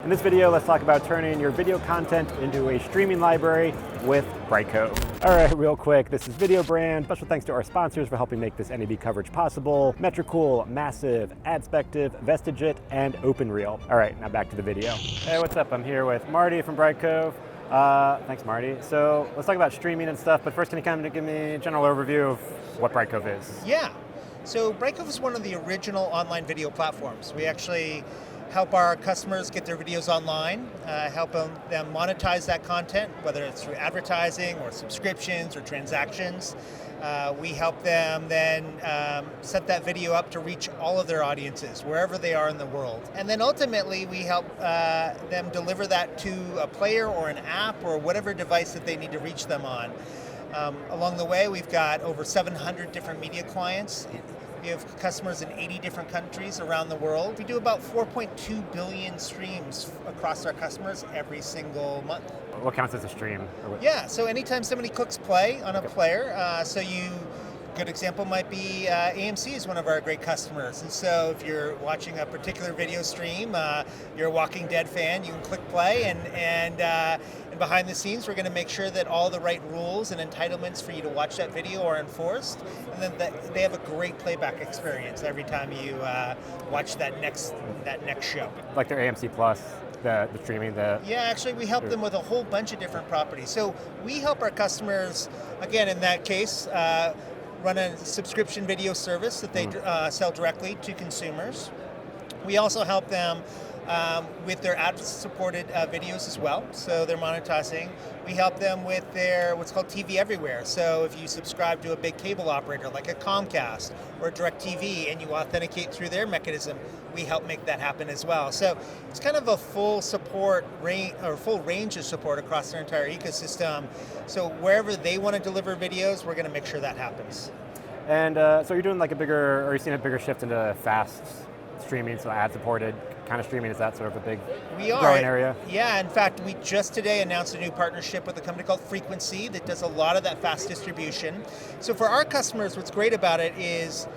In this video, let's talk about turning your video content into a streaming library with Brightcove. All right, real quick, this is Video Brand. Special thanks to our sponsors for helping make this NAB coverage possible: Metricool, Massive, AdSpective, Vestigit, and OpenReel. All right, now back to the video. Hey, what's up? I'm here with Marty from Brightcove. Thanks, Marty. So let's talk about streaming and stuff, but first, can you kind of give me a general overview of what Brightcove is? Yeah. So Brightcove is one of the original online video platforms. We actually help our customers get their videos online, help them monetize that content, whether it's through advertising or subscriptions or transactions. We help them then set that video up to reach all of their audiences, wherever they are in the world. And then ultimately, we help them deliver that to a player or an app or whatever device that they need to reach them on. Along the way, we've got over 700 different media clients. We have customers in 80 different countries around the world. We do about 4.2 billion streams across our customers every single month. What counts as a stream? Yeah, so anytime somebody clicks play on a player, good example might be AMC is one of our great customers. And so if you're watching a particular video stream, you're a Walking Dead fan, you can click play, and behind the scenes, we're going to make sure that all the right rules and entitlements for you to watch that video are enforced. And then they have a great playback experience every time you watch that next show. Like their AMC Plus, the streaming, Yeah, actually, we help them with a whole bunch of different properties. So we help our customers, again, in that case, run a subscription video service that they sell directly to consumers. We also help them with their ad-supported videos as well, so they're monetizing. We help them with their what's called TV Everywhere. So if you subscribe to a big cable operator like a Comcast or DirecTV and you authenticate through their mechanism, we help make that happen as well. So it's kind of a full range of support across their entire ecosystem. So wherever they want to deliver videos, we're going to make sure that happens. And so you're doing are you seeing a bigger shift into fast streaming, so ad-supported kind of streaming? Is that sort of a big growing area? Yeah, in fact, we just today announced a new partnership with a company called Frequency that does a lot of that fast distribution. So for our customers, what's great about it is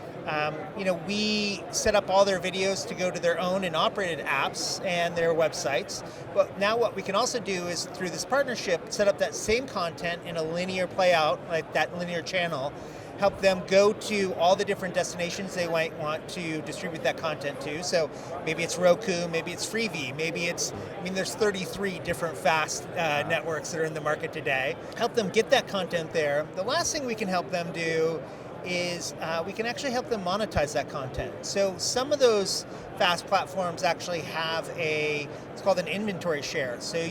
we set up all their videos to go to their own and operated apps and their websites. But now what we can also do is, through this partnership, set up that same content in a linear playout, like that linear channel, help them go to all the different destinations they might want to distribute that content to. So maybe it's Roku, maybe it's Freevee, there's 33 different fast networks that are in the market today. Help them get that content there. The last thing we can help them do is we can actually help them monetize that content. So some of those fast platforms actually have it's called an inventory share. So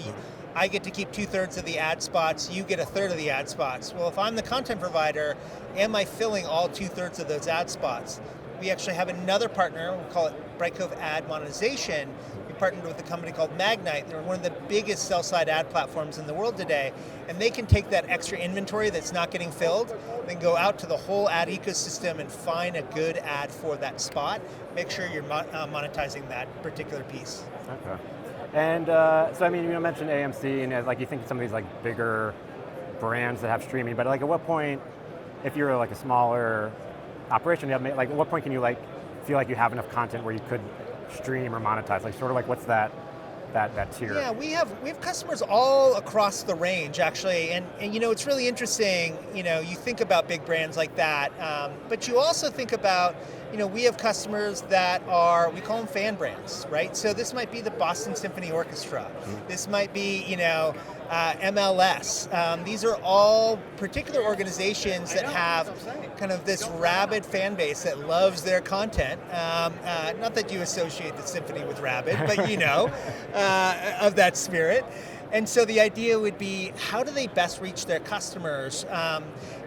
I get to keep 2/3 of the ad spots, you get 1/3 of the ad spots. Well, if I'm the content provider, am I filling all 2/3 of those ad spots? We actually have another partner, we call it Brightcove Ad Monetization. We partnered with a company called Magnite. They're one of the biggest sell-side ad platforms in the world today, and they can take that extra inventory that's not getting filled, then go out to the whole ad ecosystem and find a good ad for that spot. Make sure you're monetizing that particular piece. Okay. And you mentioned AMC, and you think some of these bigger brands that have streaming, but at what point, if you're a smaller operation, at what point can you feel like you have enough content where you could stream or monetize? What's that tier? Yeah, we have customers all across the range, actually, and it's really interesting. You think about big brands like that, but you also think about we have customers that we call them fan brands, right? So this might be the Boston Symphony Orchestra. Mm-hmm. This might be MLS. These are all particular organizations that have kind of this rabid fan base that loves their content. Not that you associate the symphony with rabid, but of that spirit. And so the idea would be, how do they best reach their customers?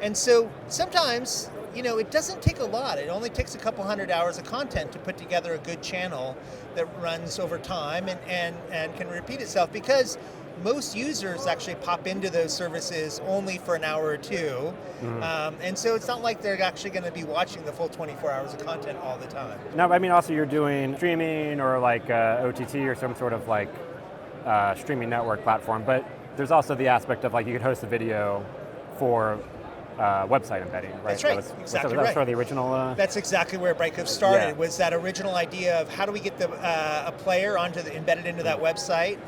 And so sometimes, it doesn't take a lot. It only takes a couple hundred hours of content to put together a good channel that runs over time and can repeat itself, because most users actually pop into those services only for an hour or two. Mm-hmm. And so it's not like they're actually going to be watching the full 24 hours of content all the time. No, also you're doing streaming or OTT or some sort of streaming network platform, but there's also the aspect of you could host a video for website embedding, right? That's right, exactly right. That's sort of the original... That's exactly where Brightcove started, was that original idea of how do we get a player embedded into that website.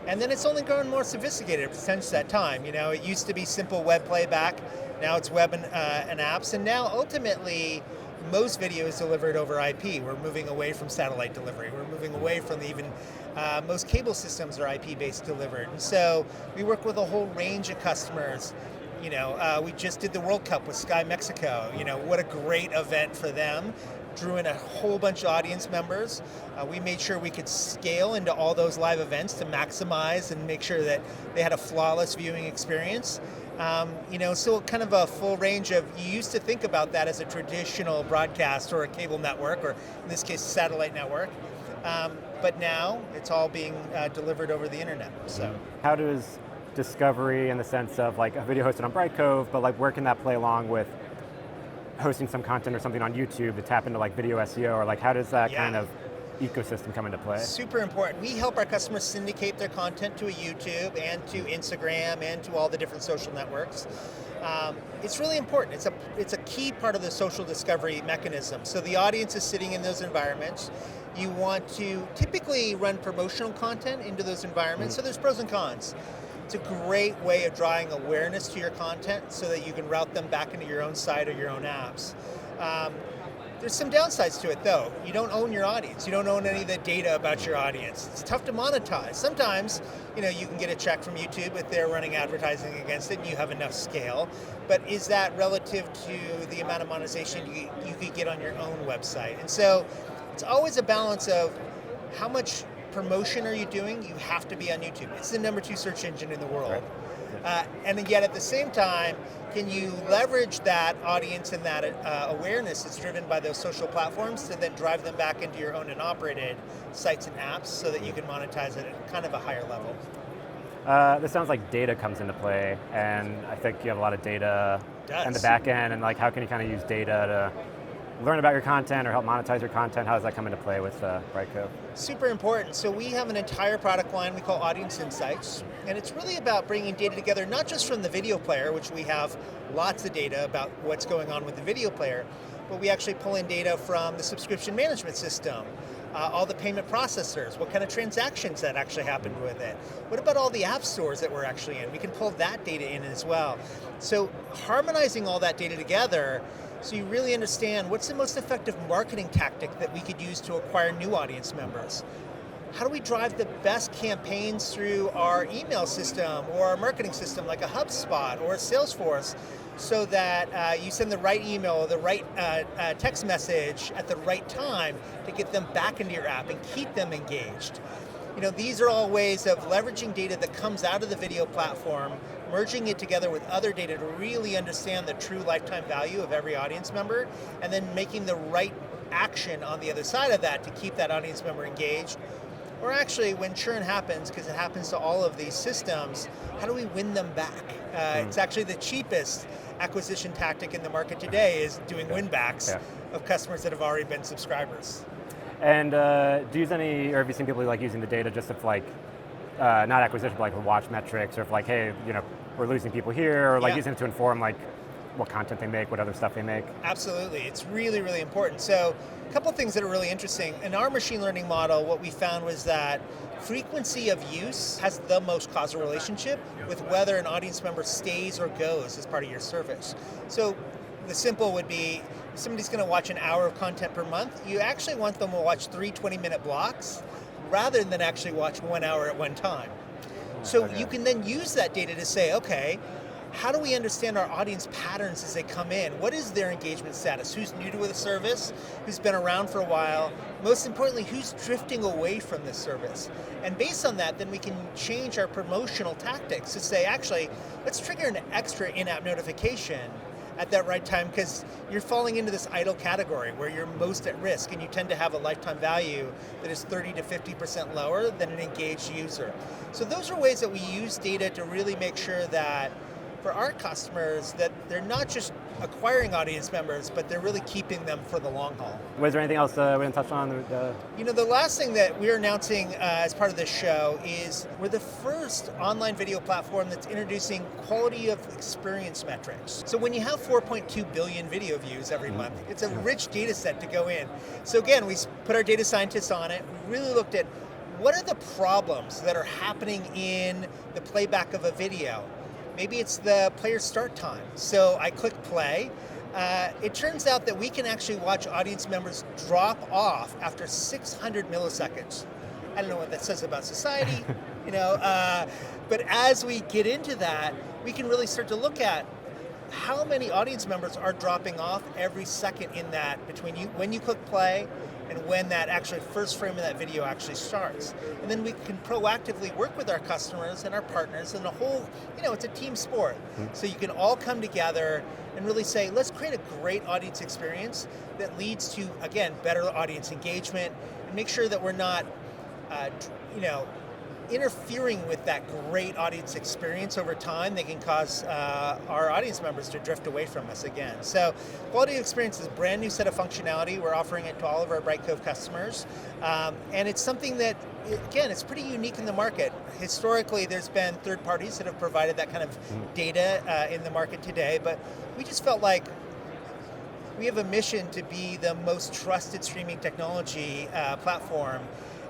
And then it's only grown more sophisticated since that time. It used to be simple web playback, now it's web and apps, and now ultimately most video is delivered over IP. We're moving away from satellite delivery. We're moving away from most cable systems are IP-based delivered. And so we work with a whole range of customers. We just did the World Cup with Sky Mexico. What a great event for them. Drew in a whole bunch of audience members. We made sure we could scale into all those live events to maximize and make sure that they had a flawless viewing experience. So kind of a full range of, you used to think about that as a traditional broadcast or a cable network, or in this case, a satellite network. But now it's all being delivered over the internet. So, how does discovery, in the sense of like a video hosted on Brightcove, but like where can that play along with hosting some content or something on YouTube to tap into like video SEO, or like how does that kind of ecosystem come into play? Super important. We help our customers syndicate their content to a YouTube and to Instagram and to all the different social networks. It's really important. It's a key part of the social discovery mechanism. So the audience is sitting in those environments. You want to typically run promotional content into those environments, so there's pros and cons. It's a great way of drawing awareness to your content so that you can route them back into your own site or your own apps. There's some downsides to it though. You don't own your audience. You don't own any of the data about your audience. It's tough to monetize. Sometimes, you can get a check from YouTube if they're running advertising against it and you have enough scale. But is that relative to the amount of monetization you could get on your own website? And so it's always a balance of how much promotion are you doing? You have to be on YouTube. It's the #2 search engine in the world. Right. And yet at the same time, can you leverage that audience and that awareness that's driven by those social platforms to then drive them back into your owned and operated sites and apps so that you can monetize it at kind of a higher level? This sounds like data comes into play, and I think you have a lot of data in the back end, and like how can you kind of use data to learn about your content or help monetize your content? How does that come into play with Brightcove? Super important. So we have an entire product line we call Audience Insights, and it's really about bringing data together, not just from the video player, which we have lots of data about what's going on with the video player, but we actually pull in data from the subscription management system, all the payment processors, what kind of transactions that actually happened with it. What about all the app stores that we're actually in? We can pull that data in as well. So harmonizing all that data together, so you really understand what's the most effective marketing tactic that we could use to acquire new audience members. How do we drive the best campaigns through our email system or our marketing system like a HubSpot or a Salesforce, so that you send the right email or the right text message at the right time to get them back into your app and keep them engaged. These are all ways of leveraging data that comes out of the video platform, merging it together with other data to really understand the true lifetime value of every audience member, and then making the right action on the other side of that to keep that audience member engaged. Or actually, when churn happens, because it happens to all of these systems, how do we win them back? It's actually the cheapest acquisition tactic in the market today is doing win-backs of customers that have already been subscribers. And do you use any, or have you seen people like using the data just of like, not acquisition, but like watch metrics, or if like, hey, we're losing people here, or like using it to inform like what content they make, what other stuff they make? Absolutely, it's really, really important. So a couple of things that are really interesting. In our machine learning model, what we found was that frequency of use has the most causal relationship with whether an audience member stays or goes as part of your service. So the simple would be, if somebody's going to watch an hour of content per month, you actually want them to watch 3 20-minute blocks rather than actually watch 1 hour at one time. So you can then use that data to say, okay, how do we understand our audience patterns as they come in? What is their engagement status? Who's new to the service? Who's been around for a while? Most importantly, who's drifting away from this service? And based on that, then we can change our promotional tactics to say, actually, let's trigger an extra in-app notification at that right time, because you're falling into this idle category where you're most at risk, and you tend to have a lifetime value that is 30 to 50% lower than an engaged user. So those are ways that we use data to really make sure that for our customers that they're not just acquiring audience members, but they're really keeping them for the long haul. Was there anything else we didn't touch on? The last thing that we're announcing as part of this show is we're the first online video platform that's introducing quality of experience metrics. So when you have 4.2 billion video views every month, it's a rich data set to go in. So again, we put our data scientists on it. We really looked at what are the problems that are happening in the playback of a video. Maybe it's the player start time. So I click play. It turns out that we can actually watch audience members drop off after 600 milliseconds. I don't know what that says about society, but as we get into that, we can really start to look at how many audience members are dropping off every second in that between when you click play and when that actually first frame of that video actually starts. And then we can proactively work with our customers and our partners and the whole, it's a team sport. So you can all come together and really say, let's create a great audience experience that leads to, again, better audience engagement and make sure that we're not, interfering with that great audience experience over time. They can cause our audience members to drift away from us again. So quality of experience is a brand new set of functionality. We're offering it to all of our Brightcove customers. And it's something that, again, it's pretty unique in the market. Historically, there's been third parties that have provided that kind of data in the market today, but we just felt like we have a mission to be the most trusted streaming technology platform,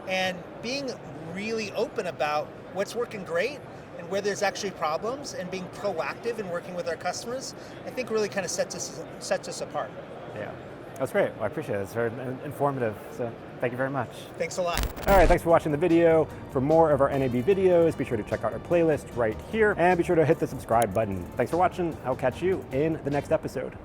and being really open about what's working great and where there's actually problems, and being proactive in working with our customers, I think really kind of sets us apart. Yeah, that's great. Well, I appreciate it. It's very informative. So thank you very much. Thanks a lot. All right, thanks for watching the video. For more of our NAB videos, be sure to check out our playlist right here, and be sure to hit the subscribe button. Thanks for watching. I'll catch you in the next episode.